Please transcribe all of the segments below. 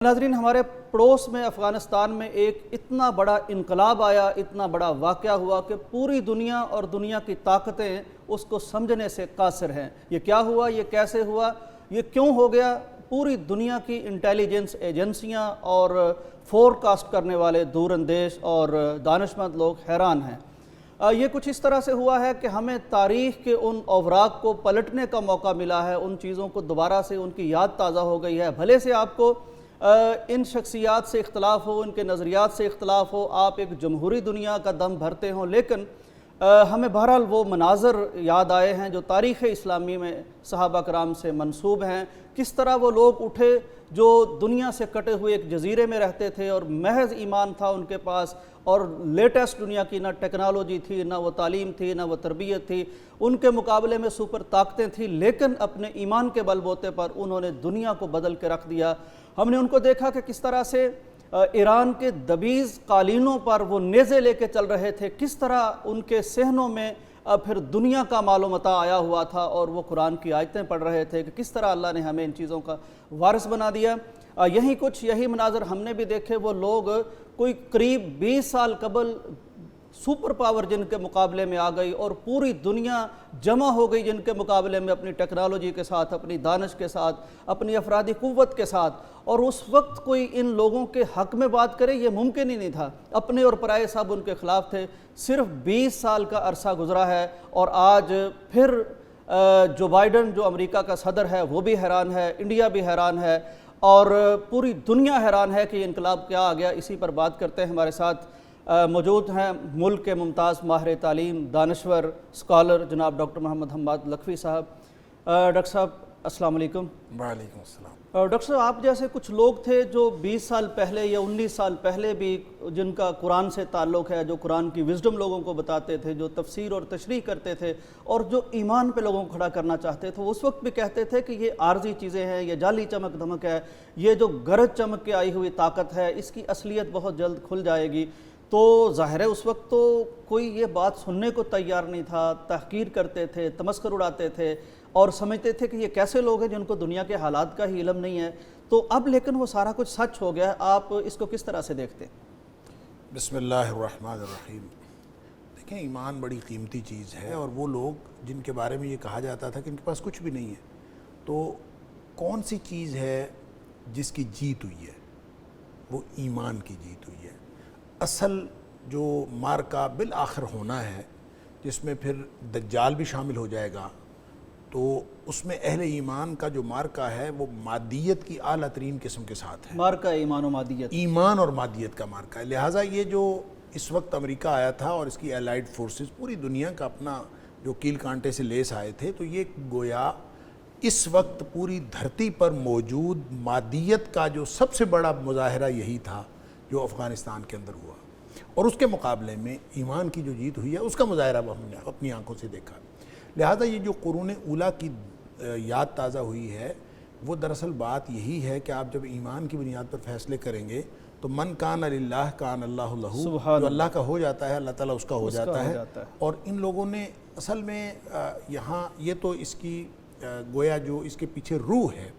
ناظرین، ہمارے پڑوس میں افغانستان میں ایک اتنا بڑا انقلاب آیا، اتنا بڑا واقعہ ہوا کہ پوری دنیا اور دنیا کی طاقتیں اس کو سمجھنے سے قاصر ہیں۔ یہ کیا ہوا، یہ کیسے ہوا، یہ کیوں ہو گیا؟ پوری دنیا کی انٹیلیجنس ایجنسیاں اور فورکاسٹ کرنے والے دور اندیش اور دانشمند لوگ حیران ہیں۔ یہ کچھ اس طرح سے ہوا ہے کہ ہمیں تاریخ کے ان اوراق کو پلٹنے کا موقع ملا ہے، ان چیزوں کو دوبارہ سے ان کی یاد تازہ ہو گئی ہے۔ بھلے سے آپ کو ان شخصیات سے اختلاف ہو، ان کے نظریات سے اختلاف ہو، آپ ایک جمہوری دنیا کا دم بھرتے ہوں، لیکن ہمیں بہرحال وہ مناظر یاد آئے ہیں جو تاریخ اسلامی میں صحابہ کرام سے منسوب ہیں۔ کس طرح وہ لوگ اٹھے جو دنیا سے کٹے ہوئے ایک جزیرے میں رہتے تھے اور محض ایمان تھا ان کے پاس، اور لیٹسٹ دنیا کی نہ ٹیکنالوجی تھی، نہ وہ تعلیم تھی، نہ وہ تربیت تھی، ان کے مقابلے میں سپر طاقتیں تھیں، لیکن اپنے ایمان کے بل بوتے پر انہوں نے دنیا کو بدل کے رکھ دیا۔ ہم نے ان کو دیکھا کہ کس طرح سے ایران کے دبیز قالینوں پر وہ نیزے لے کے چل رہے تھے، کس طرح ان کے صحنوں میں پھر دنیا کا مال و متاع آیا ہوا تھا اور وہ قرآن کی آیتیں پڑھ رہے تھے، کہ کس طرح اللہ نے ہمیں ان چیزوں کا وارث بنا دیا۔ یہی مناظر ہم نے بھی دیکھے۔ وہ لوگ کوئی قریب 20 سال قبل سپر پاور جن کے مقابلے میں آ گئی اور پوری دنیا جمع ہو گئی جن کے مقابلے میں، اپنی ٹیکنالوجی کے ساتھ، اپنی دانش کے ساتھ، اپنی افرادی قوت کے ساتھ، اور اس وقت کوئی ان لوگوں کے حق میں بات کرے یہ ممکن ہی نہیں تھا۔ اپنے اور پرائے سب ان کے خلاف تھے۔ صرف 20 سال کا عرصہ گزرا ہے اور آج پھر جو بائیڈن جو امریکہ کا صدر ہے وہ بھی حیران ہے، انڈیا بھی حیران ہے، اور پوری دنیا حیران ہے کہ یہ انقلاب کیا آ گیا۔ اسی پر بات کرتے ہیں۔ ہمارے ساتھ موجود ہیں ملک کے ممتاز ماہر تعلیم، دانشور، اسکالر جناب ڈاکٹر محمد حماد لکھوی صاحب۔ ڈاکٹر صاحب السلام علیکم۔ وعلیکم السلام۔ ڈاکٹر صاحب، آپ جیسے کچھ لوگ تھے جو 20 سال پہلے یا 19 سال پہلے بھی جن کا قرآن سے تعلق ہے، جو قرآن کی وزڈم لوگوں کو بتاتے تھے، جو تفسیر اور تشریح کرتے تھے اور جو ایمان پہ لوگوں کو کھڑا کرنا چاہتے تھے، اس وقت بھی کہتے تھے کہ یہ عارضی چیزیں ہیں، یہ جعلی چمک دھمک ہے، یہ جو گرج چمک کے آئی ہوئی طاقت ہے، اس کی اصلیت بہت جلد کھل جائے گی۔ تو ظاہر ہے اس وقت تو کوئی یہ بات سننے کو تیار نہیں تھا، تحقیر کرتے تھے، تمسخر اڑاتے تھے اور سمجھتے تھے کہ یہ کیسے لوگ ہیں جن کو دنیا کے حالات کا ہی علم نہیں ہے۔ تو اب لیکن وہ سارا کچھ سچ ہو گیا ہے، آپ اس کو کس طرح سے دیکھتے ہیں؟ بسم اللہ الرحمن الرحیم۔ دیکھیں، ایمان بڑی قیمتی چیز ہے، اور وہ لوگ جن کے بارے میں یہ کہا جاتا تھا کہ ان کے پاس کچھ بھی نہیں ہے، تو کون سی چیز ہے جس کی جیت ہوئی ہے؟ وہ ایمان کی جیت ہوئی ہے۔ اصل جو مارکا بالآخر ہونا ہے، جس میں پھر دجال بھی شامل ہو جائے گا، تو اس میں اہل ایمان کا جو مارکا ہے وہ مادیت کی اعلیٰ ترین قسم کے ساتھ ہے۔ مارکا ایمان و مادیت، ایمان اور مادیت کا مارکا ہے۔ لہٰذا یہ جو اس وقت امریکہ آیا تھا اور اس کی الائیڈ فورسز پوری دنیا کا اپنا جو کیل کانٹے سے لیس آئے تھے، تو یہ گویا اس وقت پوری دھرتی پر موجود مادیت کا جو سب سے بڑا مظاہرہ یہی تھا جو افغانستان کے اندر ہوا، اور اس کے مقابلے میں ایمان کی جو جیت ہوئی ہے اس کا مظاہرہ ہم نے اپنی آنکھوں سے دیکھا۔ لہٰذا یہ جو قرون اولیٰ کی یاد تازہ ہوئی ہے، وہ دراصل بات یہی ہے کہ آپ جب ایمان کی بنیاد پر فیصلے کریں گے تو من کان للہ کان اللہ لہ، جو اللہ کا ہو جاتا ہے اللہ تعالیٰ اس کا ہو جاتا ہے۔ اور ان لوگوں نے اصل میں یہاں یہ تو اس کی گویا جو اس کے پیچھے روح ہے،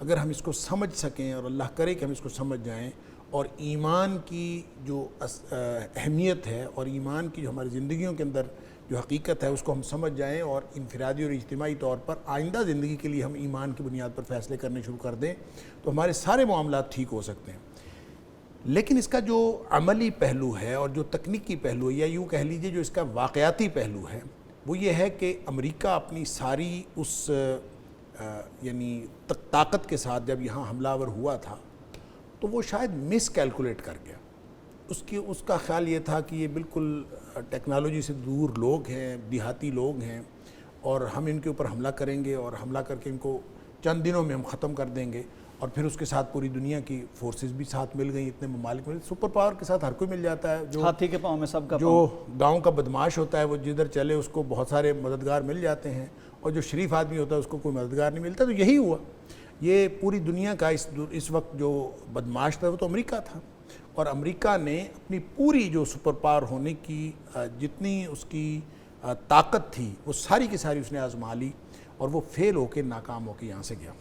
اگر ہم اس کو سمجھ سکیں، اور اللہ کرے کہ ہم اس کو سمجھ جائیں، اور ایمان کی جو اہمیت ہے اور ایمان کی جو ہماری زندگیوں کے اندر جو حقیقت ہے اس کو ہم سمجھ جائیں، اور انفرادی اور اجتماعی طور پر آئندہ زندگی کے لیے ہم ایمان کی بنیاد پر فیصلے کرنے شروع کر دیں، تو ہمارے سارے معاملات ٹھیک ہو سکتے ہیں۔ لیکن اس کا جو عملی پہلو ہے اور جو تکنیکی پہلو ہے، یا یوں کہہ لیجئے جو اس کا واقعاتی پہلو ہے، وہ یہ ہے کہ امریکہ اپنی ساری اس یعنی طاقت کے ساتھ جب یہاں حملہ آور ہوا تھا تو وہ شاید مس کیلکولیٹ کر گیا۔ اس کا خیال یہ تھا کہ یہ بالکل ٹیکنالوجی سے دور لوگ ہیں، دیہاتی لوگ ہیں، اور ہم ان کے اوپر حملہ کریں گے اور حملہ کر کے ان کو چند دنوں میں ہم ختم کر دیں گے، اور پھر اس کے ساتھ پوری دنیا کی فورسز بھی ساتھ مل گئیں، اتنے ممالک مل، سپر پاور کے ساتھ ہر کوئی مل جاتا ہے، جو ہاتھی کے پاؤں میں سب کا جو گاؤں کا بدماش ہوتا ہے وہ جدھر چلے اس کو بہت سارے مددگار مل جاتے ہیں، اور جو شریف آدمی ہوتا ہے اس کو کوئی مددگار نہیں ملتا۔ تو یہی ہوا، یہ پوری دنیا کا اس وقت جو بدماش تھا وہ تو امریکہ تھا، اور امریکہ نے اپنی پوری جو سپر پاور ہونے کی جتنی اس کی طاقت تھی وہ ساری کی ساری اس نے آزما لی، اور وہ فیل ہو کے ناکام ہو کے یہاں سے گیا۔